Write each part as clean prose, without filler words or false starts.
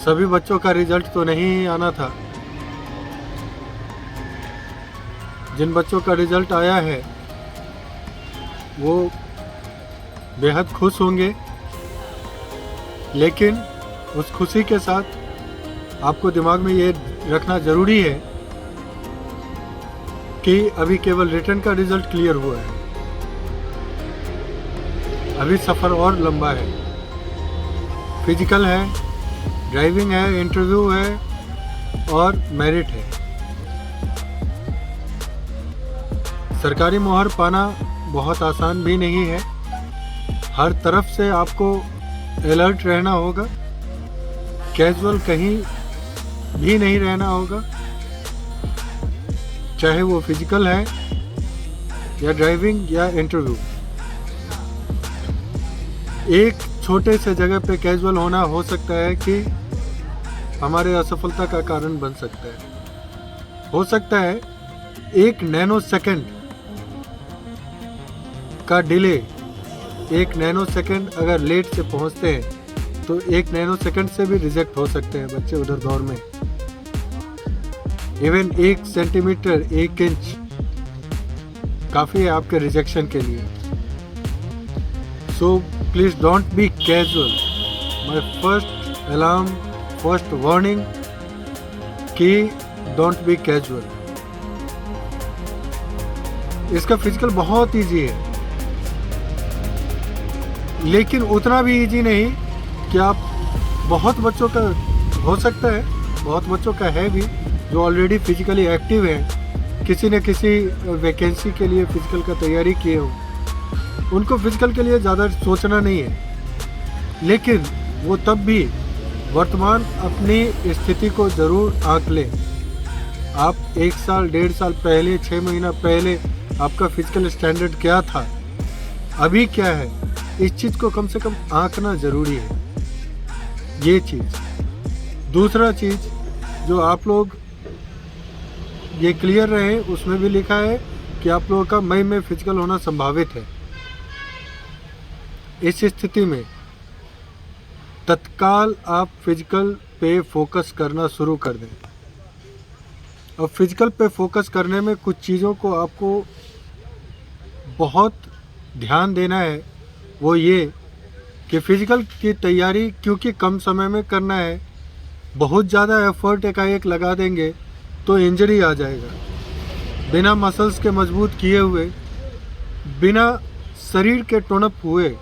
सभी बच्चों का रिजल्ट तो नहीं आना था। जिन बच्चों का रिजल्ट आया है वो बेहद खुश होंगे, लेकिन उस खुशी के साथ आपको दिमाग में ये रखना ज़रूरी है कि अभी केवल रिटर्न का रिजल्ट क्लियर हुआ है, अभी सफ़र और लंबा है। फिजिकल है, ड्राइविंग है, इंटरव्यू है और मेरिट है। सरकारी मोहर पाना बहुत आसान भी नहीं है। हर तरफ से आपको अलर्ट रहना होगा, कैजुअल कहीं भी नहीं रहना होगा, चाहे वो फिजिकल है या ड्राइविंग या इंटरव्यू। एक छोटे से जगह पे कैजुअल होना हो सकता है कि हमारे असफलता का कारण बन सकता है। हो सकता है 1 नैनो सेकंड का डिले, 1 नैनो सेकंड अगर लेट से पहुंचते हैं तो 1 नैनो सेकंड से भी रिजेक्ट हो सकते हैं बच्चे उधर दौर में। इवन 1 सेंटीमीटर 1 इंच काफ़ी है आपके रिजेक्शन के लिए। So please don't be casual. My first alarm, first warning कि डोंट बी कैजुअल। इसका फिजिकल बहुत इजी है, लेकिन उतना भी इजी नहीं कि आप बहुत बच्चों का हो सकता है, बहुत बच्चों का है भी जो ऑलरेडी फिजिकली एक्टिव है, किसी न किसी वैकेंसी के लिए फिजिकल का तैयारी किए हो, उनको फिजिकल के लिए ज़्यादा सोचना नहीं है। लेकिन वो तब भी वर्तमान अपनी स्थिति को ज़रूर आंक लें। आप 1 साल 1.5 साल पहले, 6 महीना पहले आपका फिजिकल स्टैंडर्ड क्या था, अभी क्या है, इस चीज़ को कम से कम आंकना ज़रूरी है। ये चीज़। दूसरा चीज़ जो आप लोग ये क्लियर रहे, उसमें भी लिखा है कि आप लोगों का मई में फिजिकल होना संभावित है। इस स्थिति में तत्काल आप फिजिकल पे फोकस करना शुरू कर दें। और फिजिकल पे फोकस करने में कुछ चीज़ों को आपको बहुत ध्यान देना है। वो ये कि फिजिकल की तैयारी क्योंकि कम समय में करना है, बहुत ज़्यादा एफर्ट एकाएक लगा देंगे तो इंजरी आ जाएगा। बिना मसल्स के मजबूत किए हुए, बिना शरीर के टोनअप हुए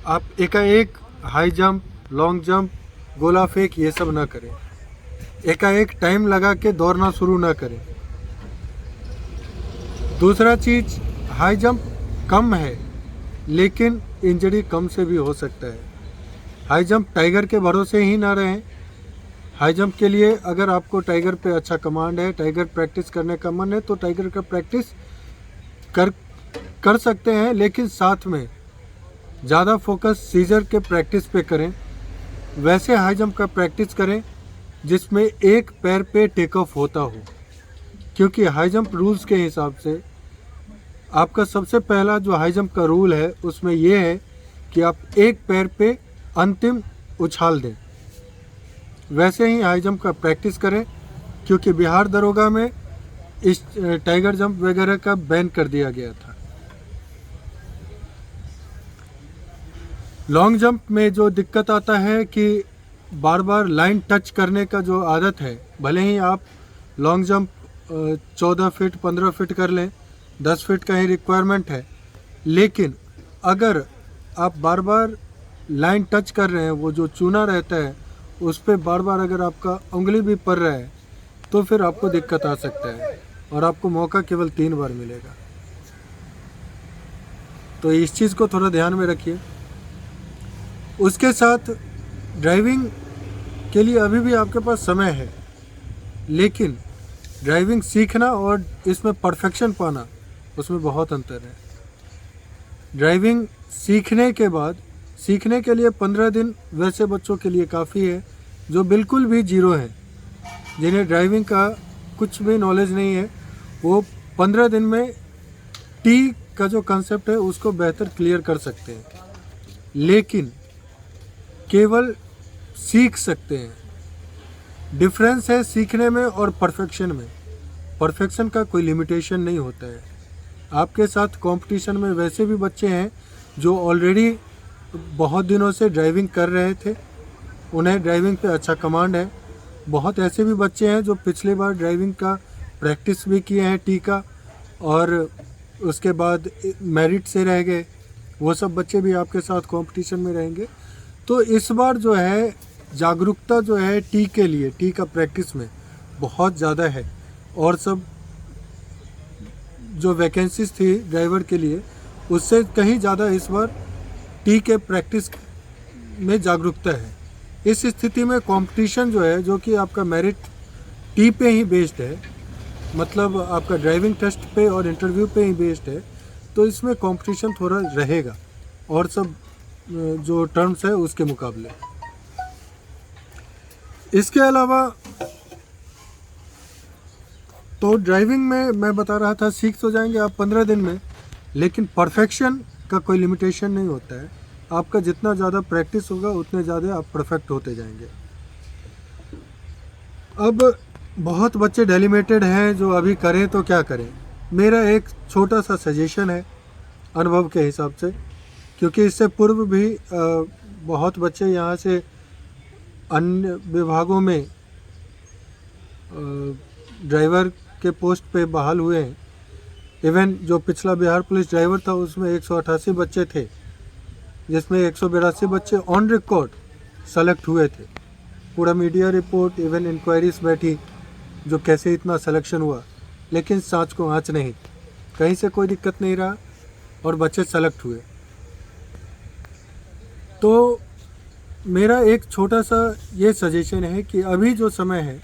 आप एकाएक हाई जंप, लॉन्ग जंप, गोला फेंक ये सब ना करें। एकाएक टाइम लगा के दौड़ना शुरू ना करें। दूसरा चीज़, हाई जंप कम है लेकिन इंजरी कम से भी हो सकता है। हाई जंप टाइगर के भरोसे ही ना रहें। हाई जंप के लिए अगर आपको टाइगर पे अच्छा कमांड है, टाइगर प्रैक्टिस करने का मन है, तो टाइगर का प्रैक्टिस कर सकते हैं, लेकिन साथ में ज़्यादा फोकस सीजर के प्रैक्टिस पे करें। वैसे हाई जंप का प्रैक्टिस करें जिसमें एक पैर पे टेक ऑफ होता हो, क्योंकि हाई जंप रूल्स के हिसाब से आपका सबसे पहला जो हाई जंप का रूल है उसमें यह है कि आप एक पैर पे अंतिम उछाल दें। वैसे ही हाई जंप का प्रैक्टिस करें, क्योंकि बिहार दरोगा में इस टाइगर जंप वगैरह का बैन कर दिया गया था। लॉन्ग जंप में जो दिक्कत आता है कि बार बार लाइन टच करने का जो आदत है, भले ही आप लॉन्ग जंप 14 फीट 15 फीट कर लें, 10 फीट का ही रिक्वायरमेंट है, लेकिन अगर आप बार बार लाइन टच कर रहे हैं, वो जो चूना रहता है उस पर बार बार अगर आपका उंगली भी पड़ रहा है तो फिर आपको दिक्कत आ सकता है और आपको मौका केवल 3 बार मिलेगा। तो इस चीज़ को थोड़ा ध्यान में रखिए। उसके साथ ड्राइविंग के लिए अभी भी आपके पास समय है, लेकिन ड्राइविंग सीखना और इसमें परफेक्शन पाना, उसमें बहुत अंतर है। ड्राइविंग सीखने के बाद, सीखने के लिए 15 दिन वैसे बच्चों के लिए काफ़ी है जो बिल्कुल भी जीरो हैं, जिन्हें ड्राइविंग का कुछ भी नॉलेज नहीं है। वो 15 दिन में टी का जो कंसेप्ट है उसको बेहतर क्लियर कर सकते हैं। लेकिन केवल सीख सकते हैं। डिफरेंस है सीखने में और परफेक्शन में। परफेक्शन का कोई लिमिटेशन नहीं होता है। आपके साथ कंपटीशन में वैसे भी बच्चे हैं जो ऑलरेडी बहुत दिनों से ड्राइविंग कर रहे थे, उन्हें ड्राइविंग पे अच्छा कमांड है। बहुत ऐसे भी बच्चे हैं जो पिछली बार ड्राइविंग का प्रैक्टिस भी किए हैं टी का, और उसके बाद मेरिट से रह गए। वो सब बच्चे भी आपके साथ कंपटीशन में रहेंगे। तो इस बार जो है जागरूकता जो है टी के लिए, टी का प्रैक्टिस में बहुत ज़्यादा है। और सब जो वैकेंसीज थी ड्राइवर के लिए उससे कहीं ज़्यादा इस बार टी के प्रैक्टिस में जागरूकता है। इस स्थिति में कंपटीशन जो है, जो कि आपका मेरिट टी पे ही बेस्ड है, मतलब आपका ड्राइविंग टेस्ट पे और इंटरव्यू पे ही बेस्ड है, तो इसमें कंपटीशन थोड़ा रहेगा और सब जो टर्म्स है उसके मुकाबले। इसके अलावा तो ड्राइविंग में मैं बता रहा था सीख तो जाएंगे आप 15 दिन में, लेकिन परफेक्शन का कोई लिमिटेशन नहीं होता है। आपका जितना ज़्यादा प्रैक्टिस होगा उतने ज़्यादा आप परफेक्ट होते जाएंगे। अब बहुत बच्चे डेलीमेटेड हैं जो अभी करें तो क्या करें। मेरा एक छोटा सा सजेशन है अनुभव के हिसाब से, क्योंकि इससे पूर्व भी बहुत बच्चे यहाँ से अन्य विभागों में ड्राइवर के पोस्ट पे बहाल हुए हैं। इवन जो पिछला बिहार पुलिस ड्राइवर था उसमें 188 बच्चे थे, जिसमें 182 बच्चे ऑन रिकॉर्ड सेलेक्ट हुए थे। पूरा मीडिया रिपोर्ट, इवन इंक्वायरीज बैठी जो कैसे इतना सिलेक्शन हुआ, लेकिन सांच को आँच नहीं, कहीं से कोई दिक्कत नहीं रहा और बच्चे सेलेक्ट हुए। तो मेरा एक छोटा सा ये सजेशन है कि अभी जो समय है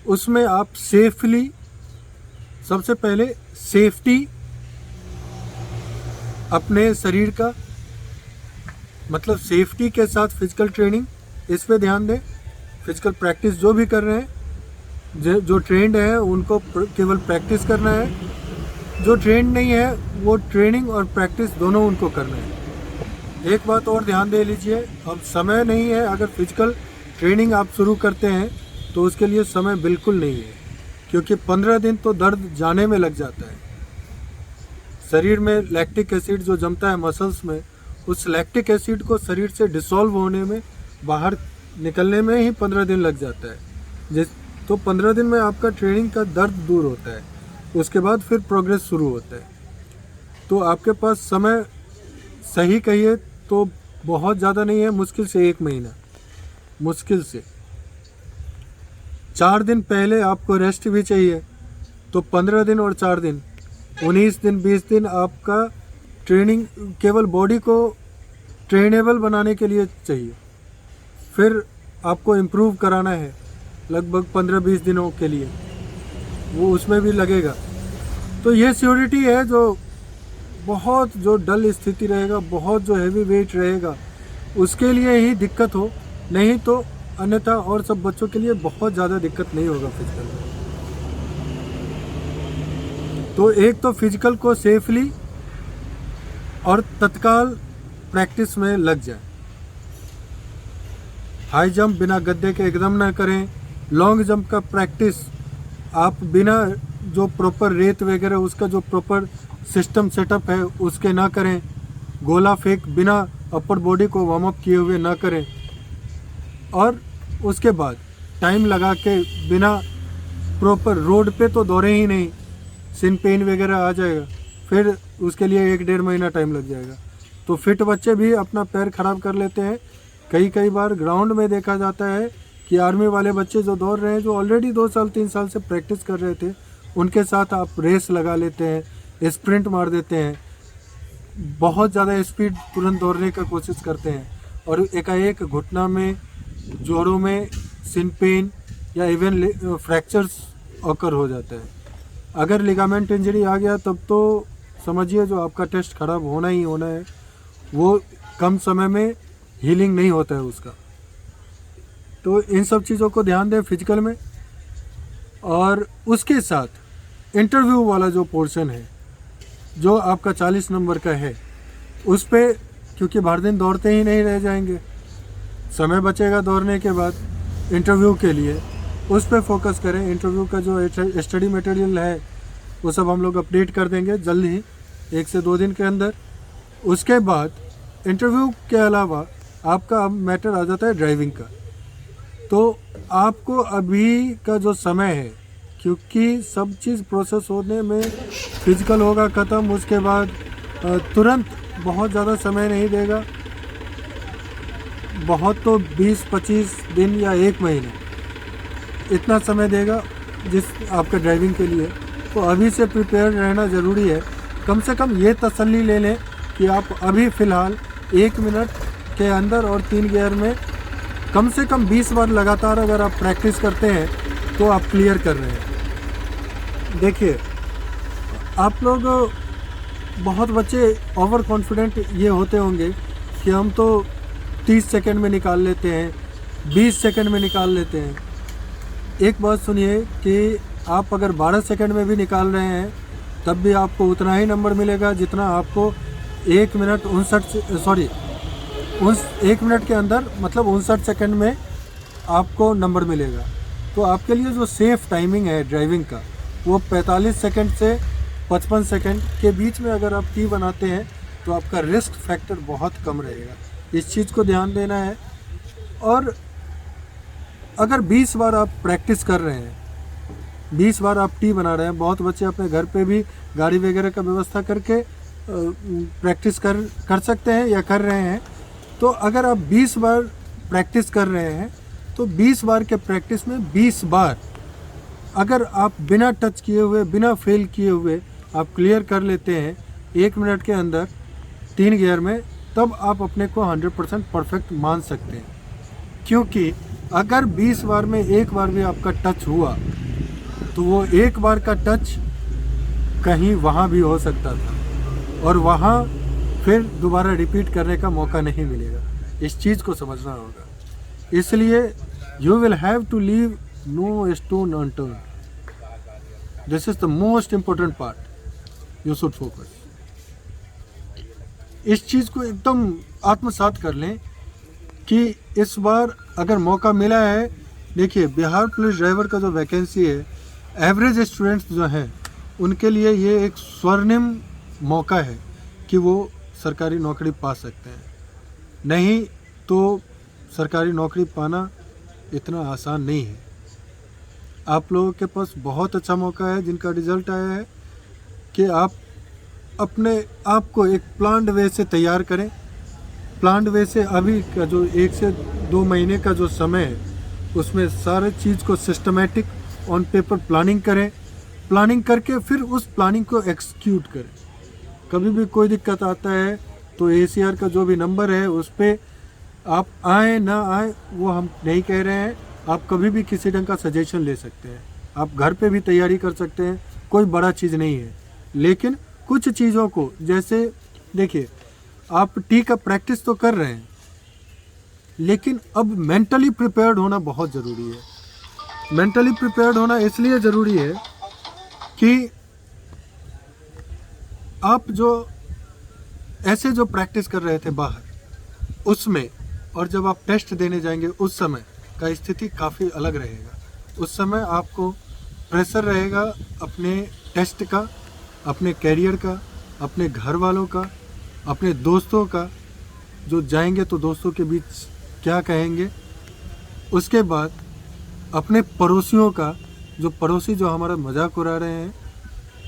उसमें आप सेफली, सबसे पहले सेफ्टी अपने शरीर का, मतलब सेफ्टी के साथ फिजिकल ट्रेनिंग, इस पे ध्यान दें। फिजिकल प्रैक्टिस जो भी कर रहे हैं, जो ट्रेंड है उनको केवल प्रैक्टिस करना है, जो ट्रेंड नहीं है वो ट्रेनिंग और प्रैक्टिस दोनों उनको करना है। एक बात और ध्यान दे लीजिए, अब समय नहीं है। अगर फिजिकल ट्रेनिंग आप शुरू करते हैं तो उसके लिए समय बिल्कुल नहीं है, क्योंकि 15 दिन तो दर्द जाने में लग जाता है। शरीर में लैक्टिक एसिड जो जमता है मसल्स में, उस लैक्टिक एसिड को शरीर से डिसॉल्व होने में, बाहर निकलने में ही 15 दिन लग जाता है। तो 15 दिन में आपका ट्रेनिंग का दर्द दूर होता है, उसके बाद फिर प्रोग्रेस शुरू होता है। तो आपके पास समय सही कहिए तो बहुत ज़्यादा नहीं है, मुश्किल से 1 महीना, मुश्किल से 4 दिन पहले आपको रेस्ट भी चाहिए। तो 15 दिन और 4 दिन, 19 दिन, 20 दिन आपका ट्रेनिंग केवल बॉडी को ट्रेनेबल बनाने के लिए चाहिए। फिर आपको इम्प्रूव कराना है लगभग 15-20 दिनों के लिए, वो उसमें भी लगेगा। तो ये सिक्योरिटी है जो बहुत जो डल स्थिति रहेगा, बहुत जो हैवी वेट रहेगा, उसके लिए ही दिक्कत हो, नहीं तो अन्यथा और सब बच्चों के लिए बहुत ज़्यादा दिक्कत नहीं होगा फिजिकल में। तो एक तो फिजिकल को सेफली और तत्काल प्रैक्टिस में लग जाए। हाई जंप बिना गद्दे के एकदम ना करें। लॉन्ग जंप का प्रैक्टिस आप बिना जो प्रॉपर रेत वगैरह उसका जो प्रॉपर सिस्टम सेटअप है उसके ना करें। गोला फेंक बिना अपर बॉडी को वार्म अप किए हुए ना करें। और उसके बाद टाइम लगा के बिना प्रॉपर रोड पे तो दौड़े ही नहीं, सिन पेन वगैरह आ जाएगा, फिर उसके लिए 1-1.5 महीना टाइम लग जाएगा। तो फिट बच्चे भी अपना पैर खराब कर लेते हैं। कई बार ग्राउंड में देखा जाता है कि आर्मी वाले बच्चे जो दौड़ रहे हैं, जो ऑलरेडी 2 साल 3 साल से प्रैक्टिस कर रहे थे, उनके साथ आप रेस लगा लेते हैं, स्प्रिंट मार देते हैं, बहुत ज़्यादा स्पीड तुरंत दौड़ने का कोशिश करते हैं और एकाएक घुटना में, जोड़ों में सिन पेन या इवन फ्रैक्चर्स ऑकर हो जाता है। अगर लिगामेंट इंजरी आ गया तब तो समझिए जो आपका टेस्ट खराब होना ही होना है, वो कम समय में हीलिंग नहीं होता है उसका। तो इन सब चीज़ों को ध्यान दें फिजिकल में। और उसके साथ इंटरव्यू वाला जो पोर्शन है जो आपका 40 नंबर का है, उस पे क्योंकि भर दिन दौड़ते ही नहीं रह जाएंगे, समय बचेगा दौड़ने के बाद इंटरव्यू के लिए, उस पर फोकस करें। इंटरव्यू का जो स्टडी मटेरियल है वो सब हम लोग अपडेट कर देंगे जल्द ही, 1 से 2 दिन के अंदर। उसके बाद इंटरव्यू के अलावा आपका अब मैटर आ जाता है ड्राइविंग का। तो आपको अभी का जो समय है, क्योंकि सब चीज़ प्रोसेस होने में फिजिकल होगा ख़त्म, उसके बाद तुरंत बहुत ज़्यादा समय नहीं देगा, बहुत तो 20-25 दिन या 1 महीने इतना समय देगा जिस आपका ड्राइविंग के लिए। तो अभी से प्रिपेयर रहना ज़रूरी है। कम से कम ये तसल्ली ले लें कि आप अभी फ़िलहाल 1 मिनट के अंदर और 3 गियर में कम से कम 20 बार लगातार अगर आप प्रैक्टिस करते हैं तो आप क्लियर कर रहे हैं। देखिए, आप लोग बहुत बच्चे ओवर कॉन्फिडेंट ये होते होंगे कि हम तो 30 सेकंड में निकाल लेते हैं, 20 सेकंड में निकाल लेते हैं। एक बात सुनिए कि आप अगर 12 सेकंड में भी निकाल रहे हैं तब भी आपको उतना ही नंबर मिलेगा जितना आपको 1 मिनट 1 मिनट के अंदर, मतलब 59 सेकंड में आपको नंबर मिलेगा। तो आपके लिए जो सेफ़ टाइमिंग है ड्राइविंग का वो 45 सेकंड से 55 सेकंड के बीच में अगर आप टी बनाते हैं तो आपका रिस्क फैक्टर बहुत कम रहेगा। इस चीज़ को ध्यान देना है। और अगर 20 बार आप प्रैक्टिस कर रहे हैं, 20 बार आप टी बना रहे हैं, बहुत बच्चे अपने घर पे भी गाड़ी वगैरह का व्यवस्था करके प्रैक्टिस कर सकते हैं या कर रहे हैं। तो अगर आप 20 बार प्रैक्टिस कर रहे हैं तो 20 बार के प्रैक्टिस में 20 बार अगर आप बिना टच किए हुए, बिना फेल किए हुए आप क्लियर कर लेते हैं 1 मिनट के अंदर 3 गियर में, तब आप अपने को 100% परफेक्ट मान सकते हैं। क्योंकि अगर 20 बार में 1 बार भी आपका टच हुआ तो वो 1 बार का टच कहीं वहाँ भी हो सकता था और वहाँ फिर दोबारा रिपीट करने का मौका नहीं मिलेगा। इस चीज़ को समझना होगा। इसलिए you will have to leave no stone unturned. This is the most important part, you should focus. इस चीज़ को एकदम आत्मसात कर लें कि इस बार अगर मौका मिला है। देखिए, बिहार पुलिस ड्राइवर का जो वैकेंसी है, एवरेज स्टूडेंट्स जो हैं उनके लिए ये एक स्वर्णिम मौका है कि वो सरकारी नौकरी पा सकते हैं। नहीं तो सरकारी नौकरी पाना इतना आसान नहीं है। आप लोगों के पास बहुत अच्छा मौका है जिनका रिजल्ट आया है कि आप अपने आप को एक प्लान्ड वे से तैयार करें। प्लान्ड वे से अभी का जो 1 से 2 महीने का जो समय है उसमें सारे चीज़ को सिस्टमेटिक ऑन पेपर प्लानिंग करें। प्लानिंग करके फिर उस प्लानिंग को एक्सिक्यूट करें। कभी भी कोई दिक्कत आता है तो ACR का जो भी नंबर है उस पर आप आए ना आए वो हम नहीं कह रहे हैं। आप कभी भी किसी ढंग का सजेशन ले सकते हैं। आप घर पे भी तैयारी कर सकते हैं, कोई बड़ा चीज़ नहीं है। लेकिन कुछ चीज़ों को, जैसे देखिए, आप टी का प्रैक्टिस तो कर रहे हैं लेकिन अब मेंटली प्रिपेयर्ड होना बहुत ज़रूरी है। मेंटली प्रिपेयर्ड होना इसलिए ज़रूरी है कि आप जो ऐसे जो प्रैक्टिस कर रहे थे बाहर, उसमें और जब आप टेस्ट देने जाएंगे उस समय का स्थिति काफ़ी अलग रहेगा। उस समय आपको प्रेशर रहेगा अपने टेस्ट का, अपने कैरियर का, अपने घर वालों का, अपने दोस्तों का, जो जाएंगे तो दोस्तों के बीच क्या कहेंगे। उसके बाद अपने पड़ोसियों का, जो पड़ोसी जो हमारा मजाक उड़ा रहे हैं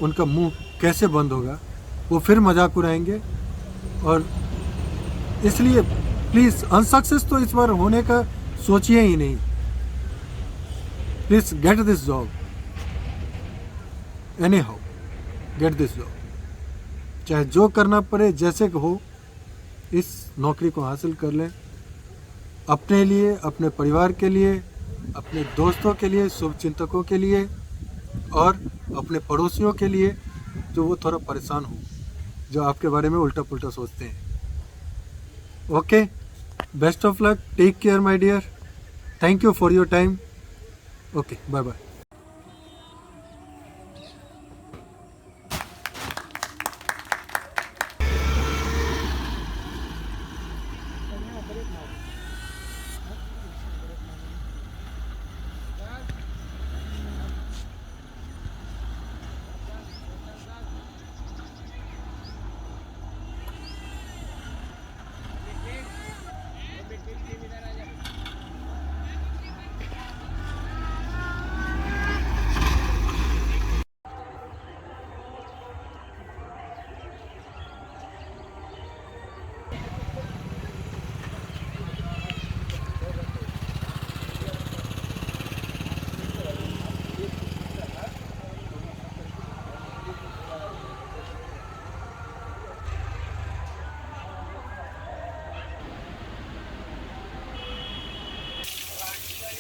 उनका मुंह कैसे बंद होगा, वो फिर मजाक उड़ाएंगे। और इसलिए प्लीज़ अनसक्सेस तो इस बार होने का सोचिए ही नहीं। Please get this job any how, get this job. चाहे जो करना पड़े, जैसे हो, इस नौकरी को हासिल कर लें। अपने लिए, अपने परिवार के लिए, अपने दोस्तों के लिए, शुभचिंतकों के लिए और अपने पड़ोसियों के लिए जो वो थोड़ा परेशान हो, जो आपके बारे में उल्टा पुल्टा सोचते हैं। Okay, best of luck, take care my dear, thank you for your time. Okay, bye bye.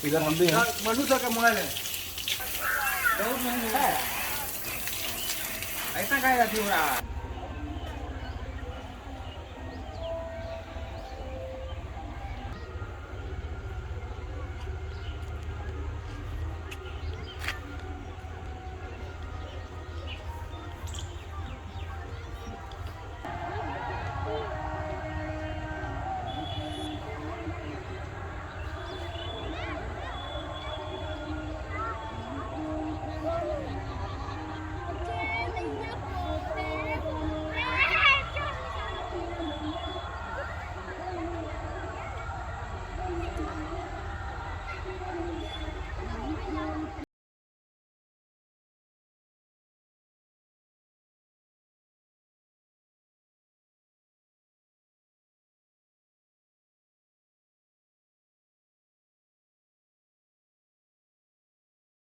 इधर हम भी हैं। मनु सर का मोबाइल है बहुत महंगा है ऐसा काय जाती हो रहा है